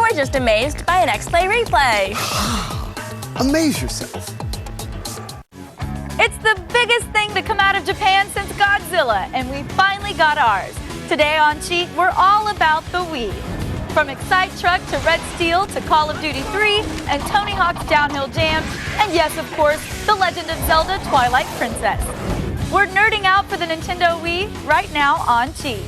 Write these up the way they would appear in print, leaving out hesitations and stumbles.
we're just amazed by an X-Play replay. Amaze yourself. It's the biggest thing to come out of Japan since Godzilla, and we finally got ours. Today on Cheat, we're all about the Wii. From Excite Truck to Red Steel to Call of Duty 3 and Tony Hawk's Downhill Jams, and yes, of course, The Legend of Zelda Twilight Princess. We're nerding out for the Nintendo Wii right now on Cheat.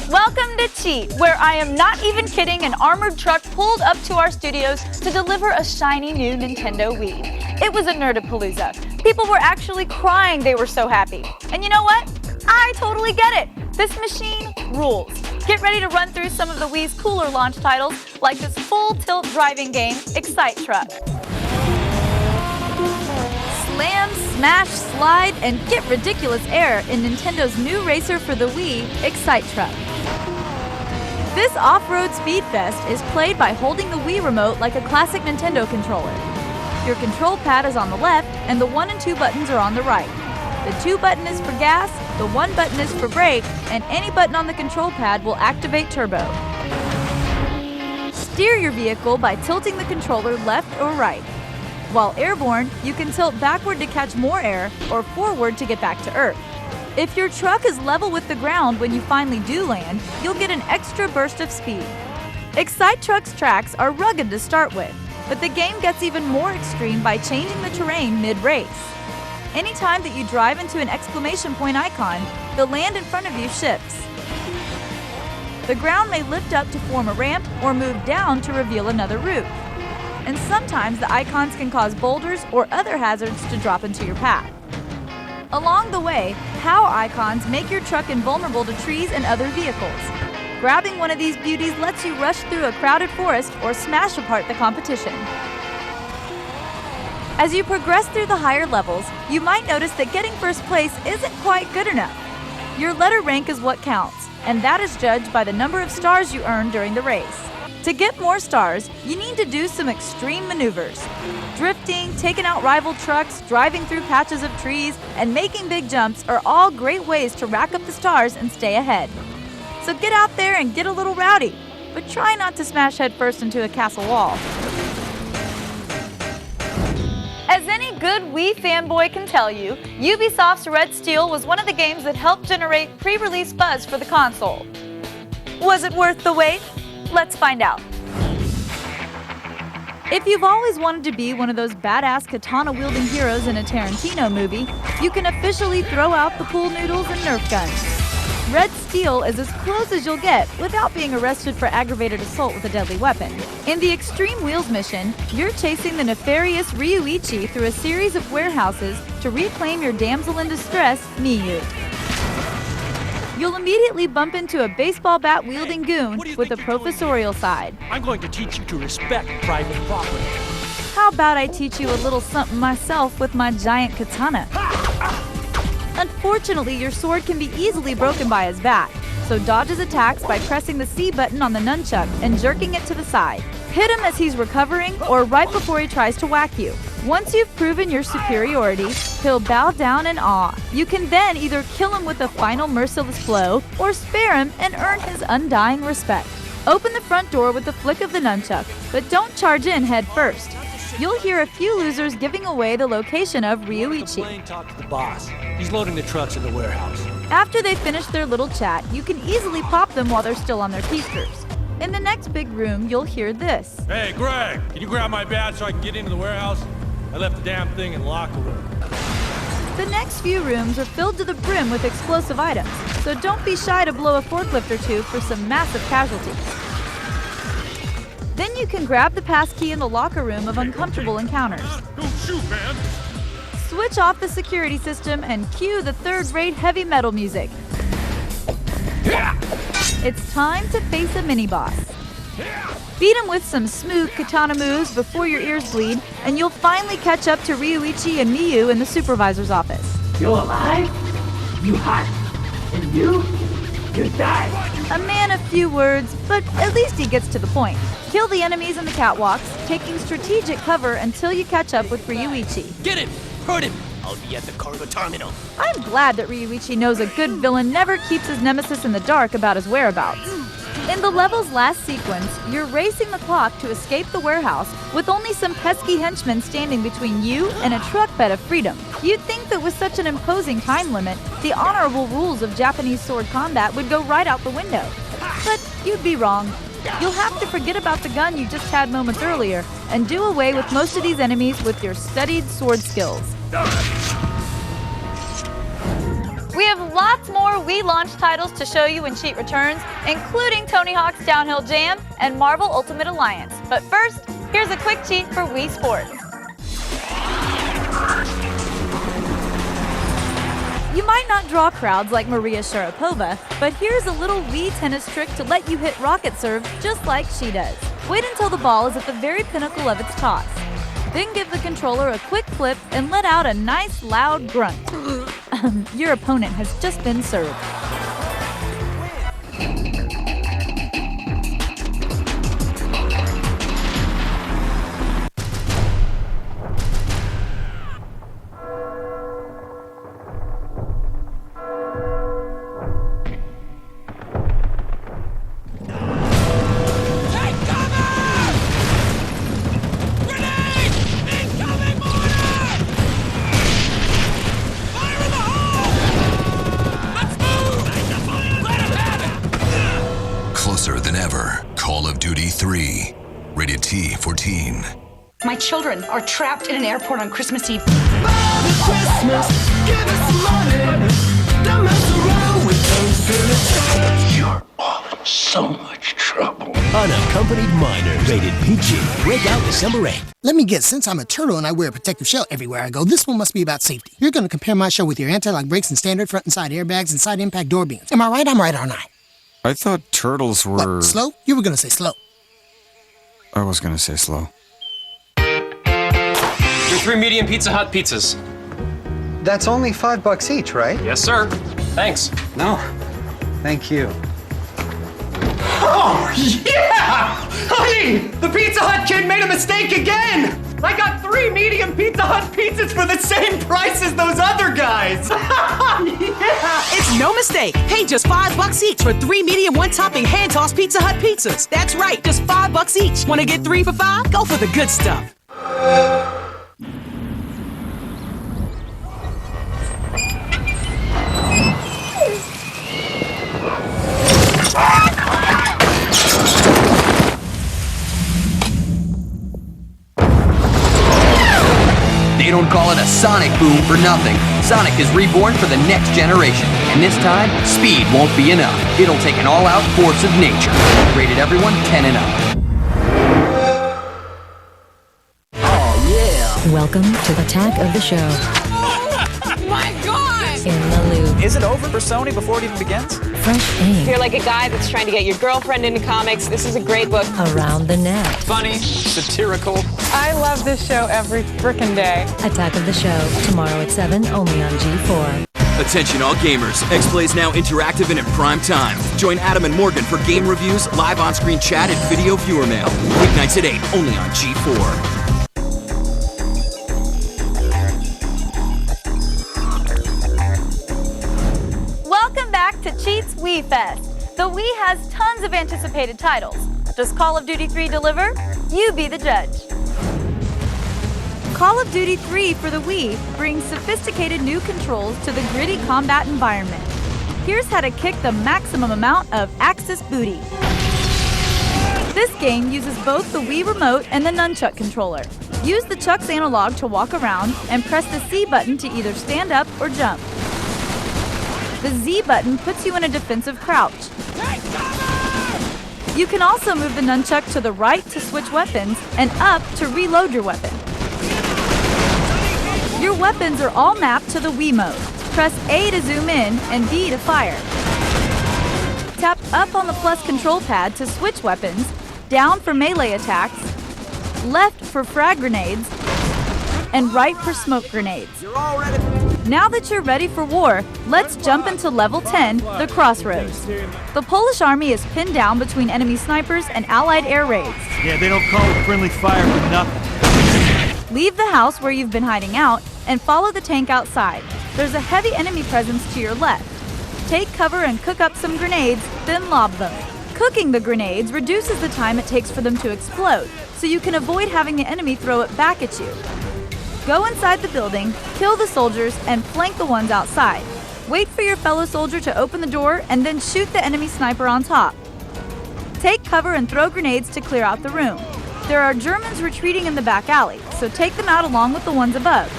Welcome to Cheat, where I am not even kidding, an armored truck pulled up to our studios to deliver a shiny new Nintendo Wii. It was a nerdapalooza. People were actually crying, they were so happy. And you know what? I totally get it. This machine rules. Get ready to run through some of the Wii's cooler launch titles, like this full-tilt driving game, Excite Truck. Slam, smash, slide, and get ridiculous air in Nintendo's new racer for the Wii, Excite Truck. This off-road speed fest is played by holding the Wii remote like a classic Nintendo controller. Your control pad is on the left, and the 1 and 2 buttons are on the right. The 2 button is for gas, the 1 button is for brake, and any button on the control pad will activate turbo. Steer your vehicle by tilting the controller left or right. While airborne, you can tilt backward to catch more air or forward to get back to Earth. If your truck is level with the ground when you finally do land, you'll get an extra burst of speed. Excite Truck's tracks are rugged to start with, but the game gets even more extreme by changing the terrain mid-race. Anytime that you drive into an exclamation point icon, the land in front of you shifts. The ground may lift up to form a ramp or move down to reveal another route. And sometimes the icons can cause boulders or other hazards to drop into your path. Along the way, power icons make your truck invulnerable to trees and other vehicles. Grabbing one of these beauties lets you rush through a crowded forest or smash apart the competition. As you progress through the higher levels, you might notice that getting first place isn't quite good enough. Your letter rank is what counts, and that is judged by the number of stars you earn during the race. To get more stars, you need to do some extreme maneuvers. Drifting, taking out rival trucks, driving through patches of trees, and making big jumps are all great ways to rack up the stars and stay ahead. So get out there and get a little rowdy, but try not to smash headfirst into a castle wall. As any good Wii fanboy can tell you, Ubisoft's Red Steel was one of the games that helped generate pre-release buzz for the console. Was it worth the wait? Let's find out. If you've always wanted to be one of those badass katana-wielding heroes in a Tarantino movie, you can officially throw out the pool noodles and Nerf guns. Red Steel is as close as you'll get without being arrested for aggravated assault with a deadly weapon. In the Extreme Wheels mission, you're chasing the nefarious Ryuichi through a series of warehouses to reclaim your damsel in distress, Miyu. You'll immediately bump into a baseball bat-wielding goon with a professorial side. I'm going to teach you to respect private property. How about I teach you a little something myself with my giant katana? Unfortunately, your sword can be easily broken by his bat, so dodge his attacks by pressing the C button on the nunchuck and jerking it to the side. Hit him as he's recovering or right before he tries to whack you. Once you've proven your superiority, he'll bow down in awe. You can then either kill him with a final merciless blow or spare him and earn his undying respect. Open the front door with a flick of the nunchuck, but don't charge in head first. You'll hear a few losers giving away the location of Ryuichi. Talk to the boss. He's loading the trucks in the warehouse. After they finish their little chat, you can easily pop them while they're still on their keisters. In the next big room, you'll hear this. Hey, Greg, can you grab my badge so I can get into the warehouse? I left the damn thing in the locker room. The next few rooms are filled to the brim with explosive items, so don't be shy to blow a forklift or two for some massive casualties. Then you can grab the passkey in the locker room of uncomfortable encounters. Don't shoot, man! Switch off the security system and cue the third-rate heavy metal music. It's time to face a mini-boss. Beat him with some smooth katana moves before your ears bleed, and you'll finally catch up to Ryuichi and Miyu in the supervisor's office. You alive? You hot. And you die. A man of few words, but at least he gets to the point. Kill the enemies in the catwalks, taking strategic cover until you catch up with Ryuichi. Get him! Hurt him! I'll be at the cargo terminal. I'm glad that Ryuichi knows a good villain never keeps his nemesis in the dark about his whereabouts. In the level's last sequence, you're racing the clock to escape the warehouse with only some pesky henchmen standing between you and a truck bed of freedom. You'd think that with such an imposing time limit, the honorable rules of Japanese sword combat would go right out the window. But you'd be wrong. You'll have to forget about the gun you just had moments earlier and do away with most of these enemies with your studied sword skills. We have lots more Wii launch titles to show you when Cheat returns, including Tony Hawk's Downhill Jam and Marvel Ultimate Alliance. But first, here's a quick cheat for Wii Sports. You might not draw crowds like Maria Sharapova, but here's a little Wii tennis trick to let you hit rocket serve just like she does. Wait until the ball is at the very pinnacle of its toss. Then give the controller a quick flip and let out a nice loud grunt. Your opponent has just been served. Closer than ever, Call of Duty 3, rated T for teen. My children are trapped in an airport on Christmas Eve. Father Christmas, give us some money. Don't mess around with those villagers. You're all in so much trouble. Unaccompanied Minor, rated PG. Break out December 8th. Let me guess, since I'm a turtle and I wear a protective shell everywhere I go, this one must be about safety. You're going to compare my shell with your anti-lock brakes and standard front and side airbags and side impact door beams. Am I right? I'm right, aren't I? I thought turtles were... What, slow? You were going to say slow. I was going to say slow. Your 3 medium Pizza Hut pizzas. That's only $5 each, right? Yes, sir. Thanks. No, thank you. Oh, yeah! Honey, the Pizza Hut kid made a mistake again! I got 3 medium Pizza Hut pizzas for the same price as those other guys! Yeah! It's no mistake. Pay just $5 each for 3 medium one-topping hand-tossed Pizza Hut pizzas. That's right, just $5 each. Want to get 3 for $5? Go for the good stuff. They don't call it a Sonic Boom for nothing. Sonic is reborn for the next generation. And this time, speed won't be enough. It'll take an all-out force of nature. Rated everyone 10 and up. Oh, yeah. Welcome to the Attack of the Show. Oh, my God! In the loop. Is it over for Sony before it even begins? Fresh aim. If you're like a guy that's trying to get your girlfriend into comics, this is a great book. Around the net. Funny, satirical. I love this show every frickin' day. Attack of the Show, tomorrow at 7, only on G4. Attention all gamers, X-Play is now interactive and in prime time. Join Adam and Morgan for game reviews, live on-screen chat, and video viewer mail. Weeknights at 8, only on G4. Welcome back to Cheat's Wii Fest. The Wii has tons of anticipated titles. Does Call of Duty 3 deliver? You be the judge. Call of Duty 3 for the Wii brings sophisticated new controls to the gritty combat environment. Here's how to kick the maximum amount of Axis booty. This game uses both the Wii Remote and the Nunchuck controller. Use the Chuck's analog to walk around and press the C button to either stand up or jump. The Z button puts you in a defensive crouch. You can also move the nunchuck to the right to switch weapons and up to reload your weapon. Your weapons are all mapped to the Wii mode. Press A to zoom in and B to fire. Tap up on the plus control pad to switch weapons, down for melee attacks, left for frag grenades, and right for smoke grenades. Now that you're ready for war, let's jump into level 10, the Crossroads. The Polish army is pinned down between enemy snipers and Allied air raids. Yeah, they don't call it friendly fire for nothing. Leave the house where you've been hiding out and follow the tank outside. There's a heavy enemy presence to your left. Take cover and cook up some grenades, then lob them. Cooking the grenades reduces the time it takes for them to explode, so you can avoid having the enemy throw it back at you. Go inside the building, kill the soldiers, and flank the ones outside. Wait for your fellow soldier to open the door and then shoot the enemy sniper on top. Take cover and throw grenades to clear out the room. There are Germans retreating in the back alley, so take them out along with the ones above.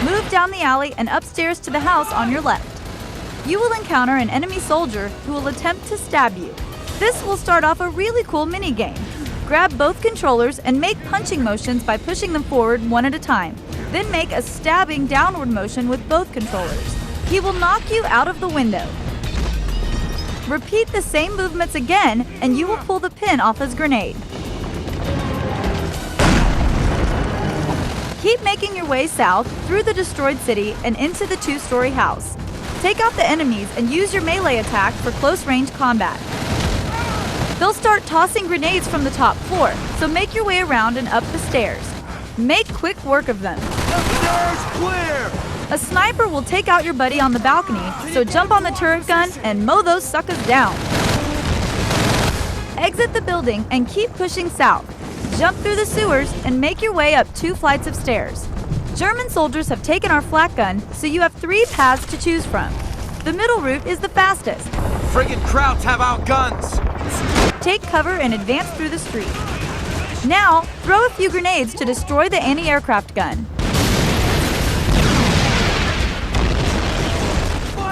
Move down the alley and upstairs to the house on your left. You will encounter an enemy soldier who will attempt to stab you. This will start off a really cool mini-game. Grab both controllers and make punching motions by pushing them forward one at a time. Then make a stabbing downward motion with both controllers. He will knock you out of the window. Repeat the same movements again and you will pull the pin off his grenade. Keep making your way south through the destroyed city and into the 2-story house. Take out the enemies and use your melee attack for close-range combat. They'll start tossing grenades from the top floor, so make your way around and up the stairs. Make quick work of them. The stairs clear! A sniper will take out your buddy on the balcony, so jump on the turret gun and mow those suckers down. Exit the building and keep pushing south. Jump through the sewers and make your way up 2 flights of stairs. German soldiers have taken our flak gun, so you have 3 paths to choose from. The middle route is the fastest. Friggin' Krauts have our guns! Take cover and advance through the street. Now, throw a few grenades to destroy the anti-aircraft gun.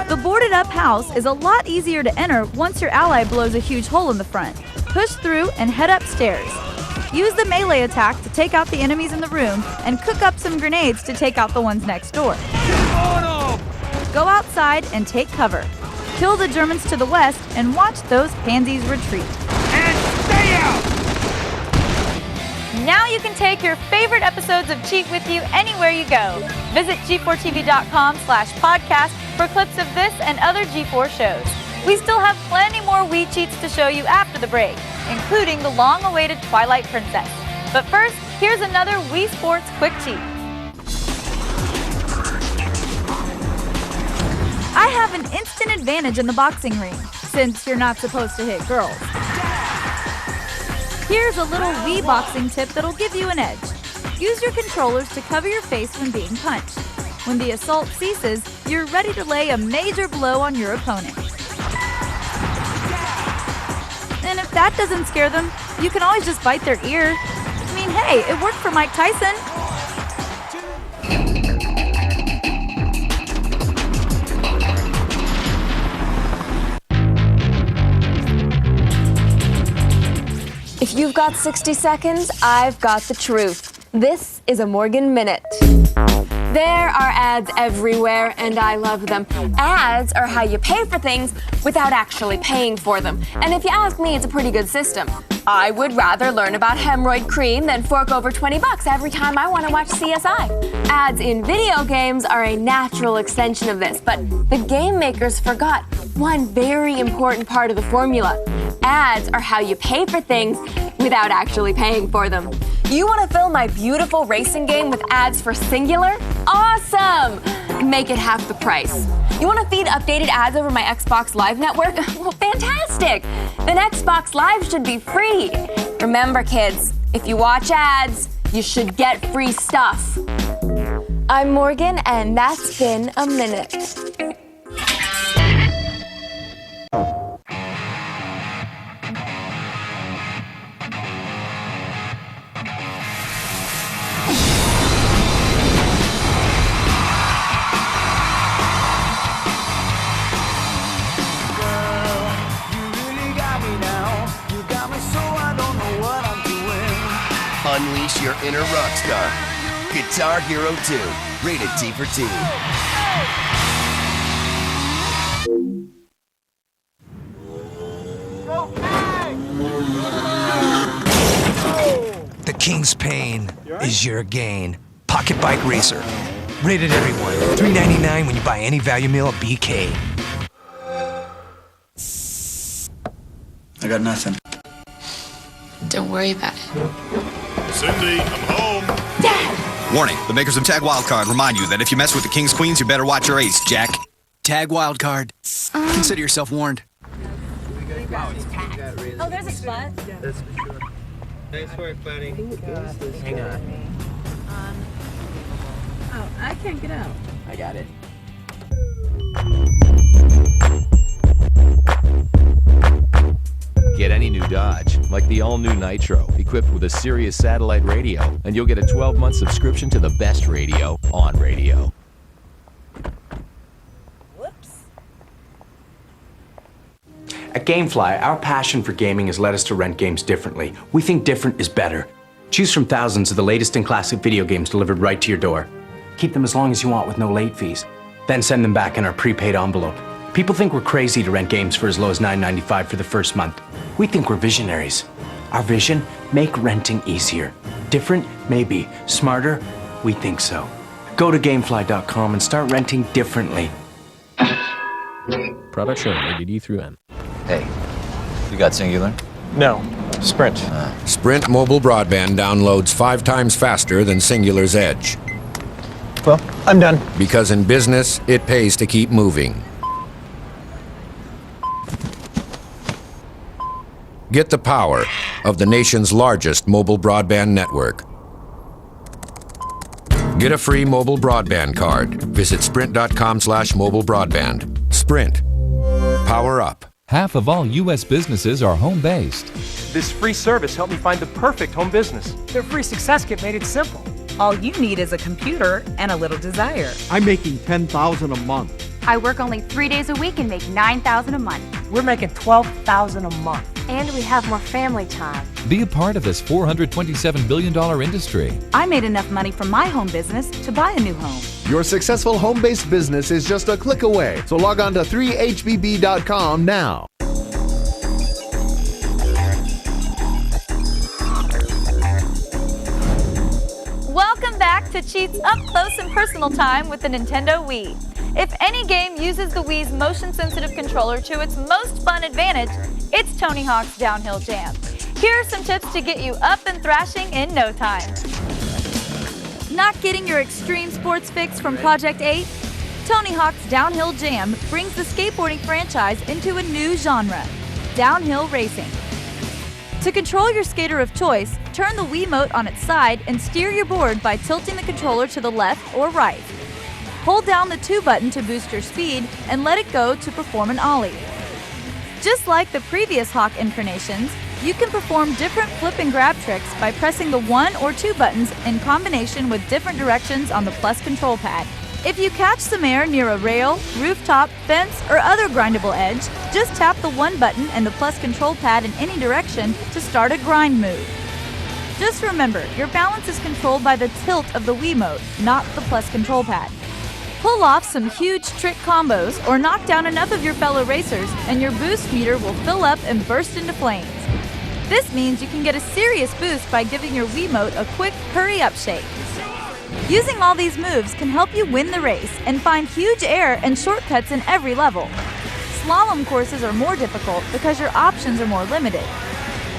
The boarded up house is a lot easier to enter once your ally blows a huge hole in the front. Push through and head upstairs. Use the melee attack to take out the enemies in the room and cook up some grenades to take out the ones next door. Go outside and take cover. Kill the Germans to the west and watch those pansies retreat. And stay out! Now you can take your favorite episodes of Cheat with you anywhere you go. Visit G4TV.com/podcast for clips of this and other G4 shows. We still have plenty more Wii cheats to show you after the break, including the long-awaited Twilight Princess. But first, here's another Wii Sports quick cheat. I have an instant advantage in the boxing ring, since you're not supposed to hit girls. Here's a little Wii boxing tip that'll give you an edge. Use your controllers to cover your face when being punched. When the assault ceases, you're ready to lay a major blow on your opponent. And if that doesn't scare them, you can always just bite their ear. I mean, hey, it worked for Mike Tyson. If you've got 60 seconds, I've got the truth. This is a Morgan Minute. There are ads everywhere, and I love them. Ads are how you pay for things without actually paying for them. And if you ask me, it's a pretty good system. I would rather learn about hemorrhoid cream than fork over $20 every time I want to watch CSI. Ads in video games are a natural extension of this, but the game makers forgot one very important part of the formula. Ads are how you pay for things without actually paying for them. You want to fill my beautiful racing game with ads for Singular? Awesome! Make it half the price. You want to feed updated ads over my Xbox Live network? Well, fantastic! Then Xbox Live should be free. Remember, kids, if you watch ads, you should get free stuff. I'm Morgan, and that's been a minute. Unleash your inner rock star. Guitar Hero 2. Rated T for Teen. The king's pain is your gain. Pocket Bike Racer. Rated everyone. $3.99 when you buy any value meal at BK. I got nothing. Don't worry about it. Cindy, I'm home. Dad! Warning, the makers of Tag Wildcard remind you that if you mess with the King's Queens, you better watch your ace, Jack. Tag Wildcard. Consider yourself warned. Oh, there's a spot. That's for sure. Nice work, buddy. Hang on. Oh, I can't get out. I got it. Get any new Dodge, like the all-new Nitro, equipped with a Sirius satellite radio, and you'll get a 12-month subscription to the best radio on radio. At GameFly, our passion for gaming has led us to rent games differently. We think different is better. Choose from thousands of the latest and classic video games delivered right to your door. Keep them as long as you want with no late fees. Then send them back in our prepaid envelope. People think we're crazy to rent games for as low as $9.95 for the first month. We think we're visionaries. Our vision? Make renting easier. Different? Maybe. Smarter? We think so. Go to Gamefly.com and start renting differently. Product shown rated E through M. Hey, you got Singular? No, Sprint. Sprint mobile broadband downloads 5 times faster than Singular's Edge. Well, I'm done. Because in business, it pays to keep moving. Get the power of the nation's largest mobile broadband network. Get a free mobile broadband card. Visit sprint.com/mobile broadband. Sprint. Power up. Half of all U.S. businesses are home-based. This free service helped me find the perfect home business. Their free success kit made it simple. All you need is a computer and a little desire. I'm making $10,000 a month. I work only 3 days a week and make $9,000 a month. We're making $12,000 a month. And we have more family time. Be a part of this $427 billion industry. I made enough money from my home business to buy a new home. Your successful home-based business is just a click away. So log on to 3hbb.com now. Welcome back to Cheats Up Close and Personal Time with the Nintendo Wii. If any game uses the Wii's motion-sensitive controller to its most fun advantage, it's Tony Hawk's Downhill Jam. Here are some tips to get you up and thrashing in no time. Not getting your extreme sports fix from Project 8? Tony Hawk's Downhill Jam brings the skateboarding franchise into a new genre, downhill racing. To control your skater of choice, turn the Wiimote on its side and steer your board by tilting the controller to the left or right. Hold down the 2 button to boost your speed and let it go to perform an ollie. Just like the previous Hawk incarnations, you can perform different flip and grab tricks by pressing the 1 or 2 buttons in combination with different directions on the plus control pad. If you catch some air near a rail, rooftop, fence, or other grindable edge, just tap the 1 button and the plus control pad in any direction to start a grind move. Just remember, your balance is controlled by the tilt of the Wiimote, not the plus control pad. Pull off some huge trick combos or knock down enough of your fellow racers and your boost meter will fill up and burst into flames. This means you can get a serious boost by giving your Wiimote a quick hurry-up shake. Using all these moves can help you win the race and find huge air and shortcuts in every level. Slalom courses are more difficult because your options are more limited.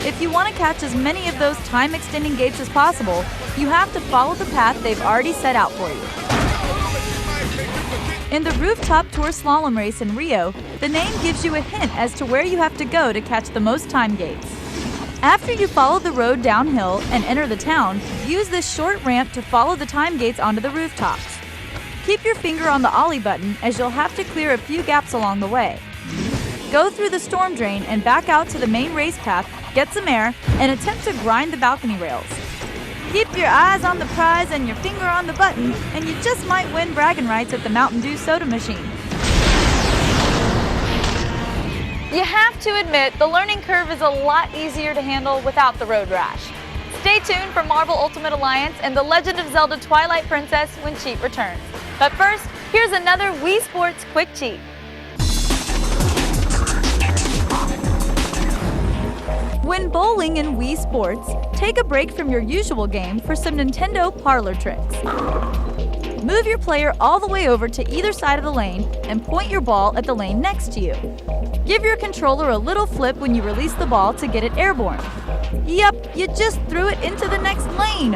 If you want to catch as many of those time-extending gates as possible, you have to follow the path they've already set out for you. In the Rooftop Tour Slalom race in Rio, the name gives you a hint as to where you have to go to catch the most time gates. After you follow the road downhill and enter the town, use this short ramp to follow the time gates onto the rooftops. Keep your finger on the ollie button as you'll have to clear a few gaps along the way. Go through the storm drain and back out to the main race path, get some air, and attempt to grind the balcony rails. Keep your eyes on the prize and your finger on the button, and you just might win bragging rights at the Mountain Dew soda machine. You have to admit, the learning curve is a lot easier to handle without the road rash. Stay tuned for Marvel Ultimate Alliance and The Legend of Zelda Twilight Princess when Cheat returns. But first, here's another Wii Sports Quick Cheat. When bowling in Wii Sports, take a break from your usual game for some Nintendo parlor tricks. Move your player all the way over to either side of the lane and point your ball at the lane next to you. Give your controller a little flip when you release the ball to get it airborne. Yep, you just threw it into the next lane.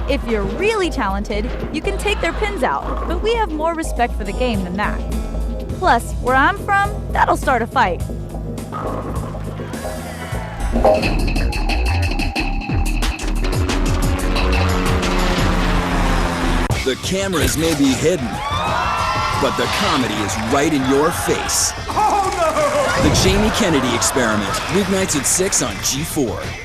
If you're really talented, you can take their pins out, but we have more respect for the game than that. Plus, where I'm from, that'll start a fight. The cameras may be hidden, but the comedy is right in your face. Oh no! The Jamie Kennedy Experiment, weeknights at 6 on G4.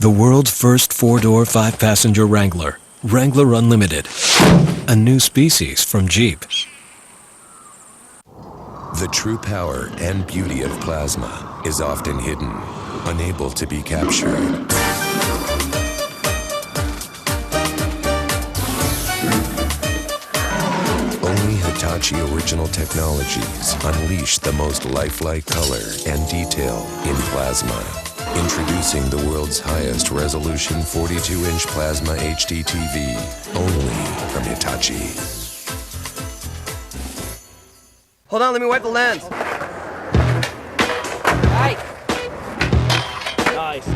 The world's first 4-door, 5-passenger Wrangler, Wrangler Unlimited, a new species from Jeep. The true power and beauty of plasma is often hidden, unable to be captured. Only Hitachi original technologies unleash the most lifelike color and detail in plasma. Introducing the world's highest resolution 42-inch plasma HD TV, only from Hitachi. Hold on, let me wipe the lens. Right. Nice.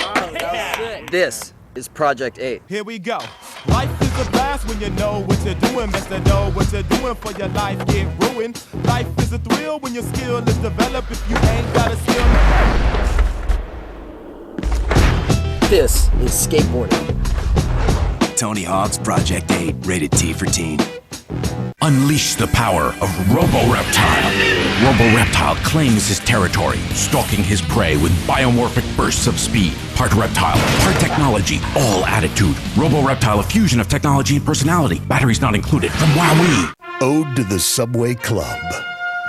Oh, this is Project 8. Here we go. Life is a blast when you know what you're doing. Best to know what you're doing for your life get ruined. Life is a thrill when your skill is developed. If you ain't got a skill. This is skateboarding. Tony Hawk's Project 8, rated T for teen. Unleash the power of Robo-Reptile. Robo-Reptile claims his territory, stalking his prey with biomorphic bursts of speed. Part reptile, part technology, all attitude. Robo-Reptile, a fusion of technology and personality. Batteries not included. From WowWee. Ode to the Subway Club.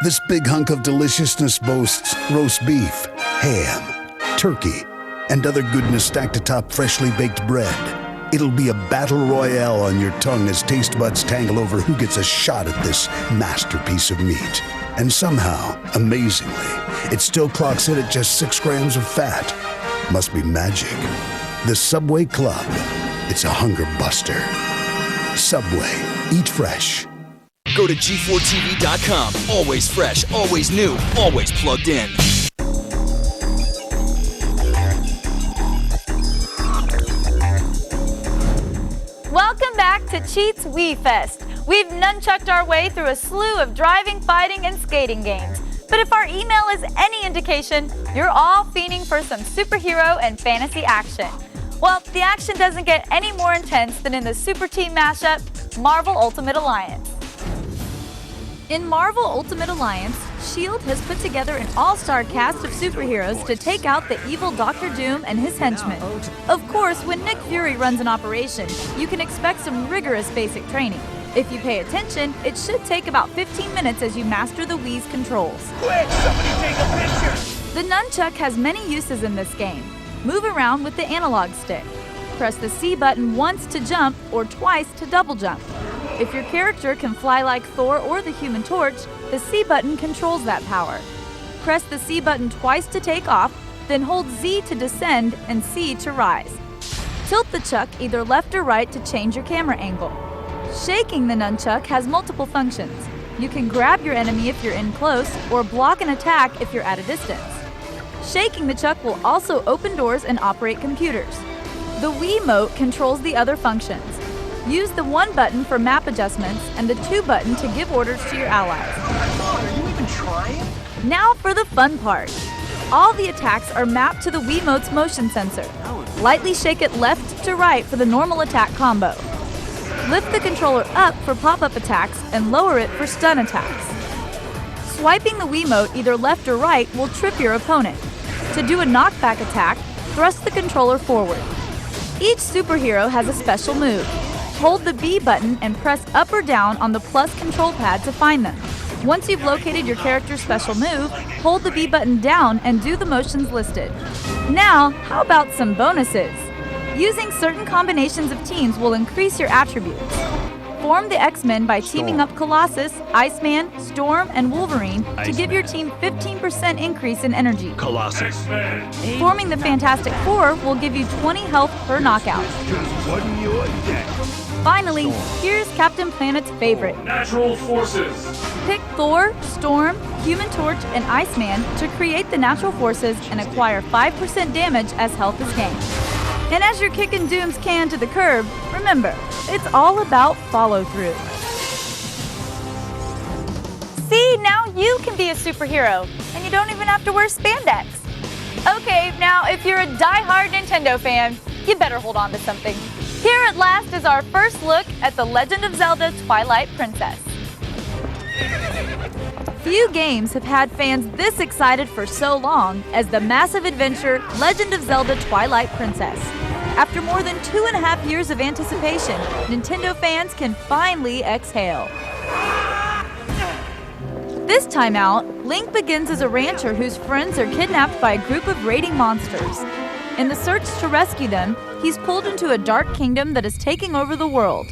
This big hunk of deliciousness boasts roast beef, ham, turkey, and other goodness stacked atop freshly baked bread. It'll be a battle royale on your tongue as taste buds tangle over who gets a shot at this masterpiece of meat. And somehow, amazingly, it still clocks in at just 6 grams of fat. Must be magic. The Subway Club. It's a hunger buster. Subway. Eat fresh. Go to G4TV.com. Always fresh, always new, always plugged in. Welcome back to Cheats Wii Fest. We've nunchucked our way through a slew of driving, fighting, and skating games. But if our email is any indication, you're all fiending for some superhero and fantasy action. Well, the action doesn't get any more intense than in the Super Team mashup, Marvel Ultimate Alliance. In Marvel Ultimate Alliance, S.H.I.E.L.D. has put together an all-star cast of superheroes to take out the evil Dr. Doom and his henchmen. Of course, when Nick Fury runs an operation, you can expect some rigorous basic training. If you pay attention, it should take about 15 minutes as you master the Wii's controls. Quick, somebody take a picture! The nunchuck has many uses in this game. Move around with the analog stick. Press the C button once to jump or twice to double jump. If your character can fly like Thor or the Human Torch, the C button controls that power. Press the C button twice to take off, then hold Z to descend and C to rise. Tilt the chuck either left or right to change your camera angle. Shaking the nunchuck has multiple functions. You can grab your enemy if you're in close, or block an attack if you're at a distance. Shaking the chuck will also open doors and operate computers. The Wiimote controls the other functions. Use the 1 button for map adjustments and the 2 button to give orders to your allies. Are you even trying? Now for the fun part. All the attacks are mapped to the Wiimote's motion sensor. Lightly shake it left to right for the normal attack combo. Lift the controller up for pop-up attacks and lower it for stun attacks. Swiping the Wiimote either left or right will trip your opponent. To do a knockback attack, thrust the controller forward. Each superhero has a special move. Hold the B button and press up or down on the plus control pad to find them. Once you've located your character's special move, hold the B button down and do the motions listed. Now, how about some bonuses? Using certain combinations of teams will increase your attributes. Form the X-Men by teaming up Colossus, Iceman, Storm, and Wolverine to give your team 15% increase in energy. Colossus. Forming the Fantastic Four will give you 20 health per knockout. Finally, here's Captain Planet's favorite. Natural forces. Pick Thor, Storm, Human Torch, and Iceman to create the natural forces and acquire 5% damage as health is gained. And as you're kicking Doom's can to the curb, remember, it's all about follow-through. See, now you can be a superhero, and you don't even have to wear spandex. Okay, now if you're a die-hard Nintendo fan, you better hold on to something. Here at last is our first look at The Legend of Zelda Twilight Princess. Few games have had fans this excited for so long as the massive adventure Legend of Zelda Twilight Princess. After more than 2.5 years of anticipation, Nintendo fans can finally exhale. This time out, Link begins as a rancher whose friends are kidnapped by a group of raiding monsters. In the search to rescue them, he's pulled into a dark kingdom that is taking over the world.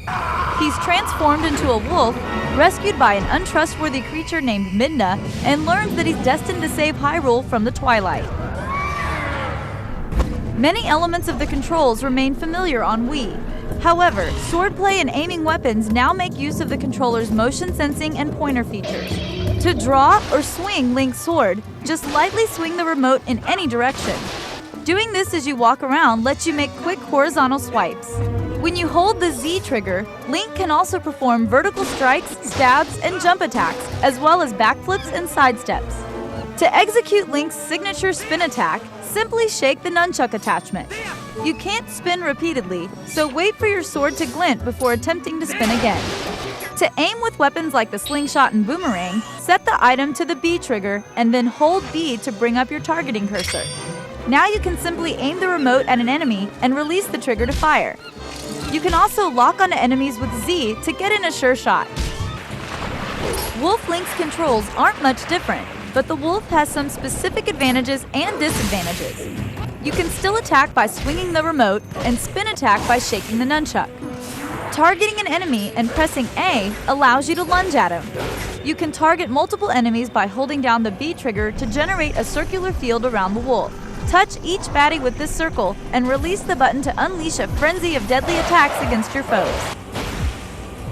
He's transformed into a wolf, rescued by an untrustworthy creature named Midna, and learns that he's destined to save Hyrule from the Twilight. Many elements of the controls remain familiar on Wii. However, swordplay and aiming weapons now make use of the controller's motion sensing and pointer features. To draw or swing Link's sword, just lightly swing the remote in any direction. Doing this as you walk around lets you make quick horizontal swipes. When you hold the Z trigger, Link can also perform vertical strikes, stabs, and jump attacks, as well as backflips and sidesteps. To execute Link's signature spin attack, simply shake the nunchuck attachment. You can't spin repeatedly, so wait for your sword to glint before attempting to spin again. To aim with weapons like the slingshot and boomerang, set the item to the B trigger and then hold B to bring up your targeting cursor. Now you can simply aim the remote at an enemy and release the trigger to fire. You can also lock onto enemies with Z to get in a sure shot. Wolf Link's controls aren't much different, but the Wolf has some specific advantages and disadvantages. You can still attack by swinging the remote and spin attack by shaking the nunchuck. Targeting an enemy and pressing A allows you to lunge at him. You can target multiple enemies by holding down the B trigger to generate a circular field around the Wolf. Touch each baddie with this circle and release the button to unleash a frenzy of deadly attacks against your foes.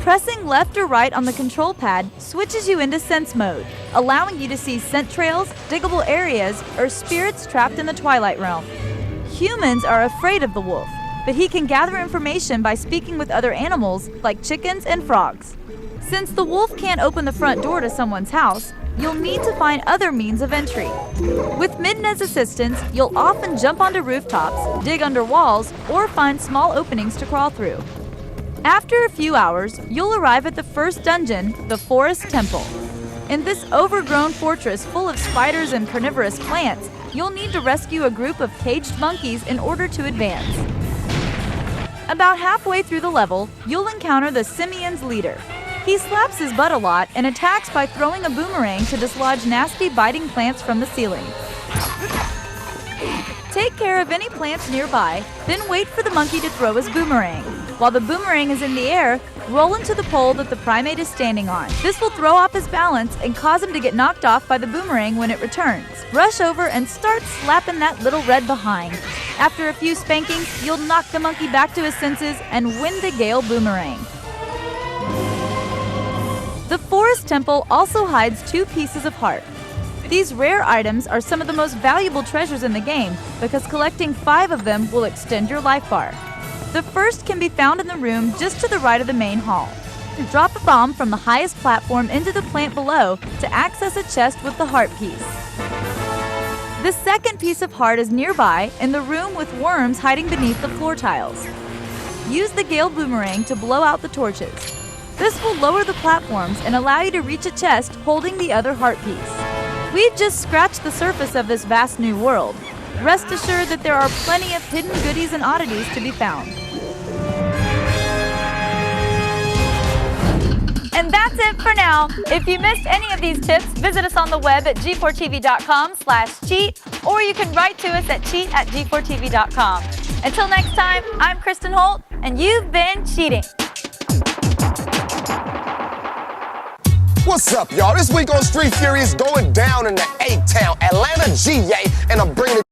Pressing left or right on the control pad switches you into sense mode, allowing you to see scent trails, diggable areas, or spirits trapped in the Twilight Realm. Humans are afraid of the wolf, but he can gather information by speaking with other animals like chickens and frogs. Since the wolf can't open the front door to someone's house, you'll need to find other means of entry. With Midna's assistance, you'll often jump onto rooftops, dig under walls, or find small openings to crawl through. After a few hours, you'll arrive at the first dungeon, the Forest Temple. In this overgrown fortress full of spiders and carnivorous plants, you'll need to rescue a group of caged monkeys in order to advance. About halfway through the level, you'll encounter the Simian's leader. He slaps his butt a lot and attacks by throwing a boomerang to dislodge nasty biting plants from the ceiling. Take care of any plants nearby, then wait for the monkey to throw his boomerang. While the boomerang is in the air, roll into the pole that the primate is standing on. This will throw off his balance and cause him to get knocked off by the boomerang when it returns. Rush over and start slapping that little red behind. After a few spankings, you'll knock the monkey back to his senses and win the Gale Boomerang. The Forest Temple also hides 2 pieces of heart. These rare items are some of the most valuable treasures in the game because collecting 5 of them will extend your life bar. The first can be found in the room just to the right of the main hall. Drop a bomb from the highest platform into the plant below to access a chest with the heart piece. The second piece of heart is nearby in the room with worms hiding beneath the floor tiles. Use the Gale Boomerang to blow out the torches. This will lower the platforms and allow you to reach a chest holding the other heart piece. We've just scratched the surface of this vast new world. Rest assured that there are plenty of hidden goodies and oddities to be found. And that's it for now. If you missed any of these tips, visit us on the web at g4tv.com/cheat, or you can write to us at cheat@g4tv.com. Until next time, I'm Kristin Holt, and you've been cheating. What's up, y'all? This week on Street Fury is going down in the A-Town, Atlanta, GA, and I'm bringing it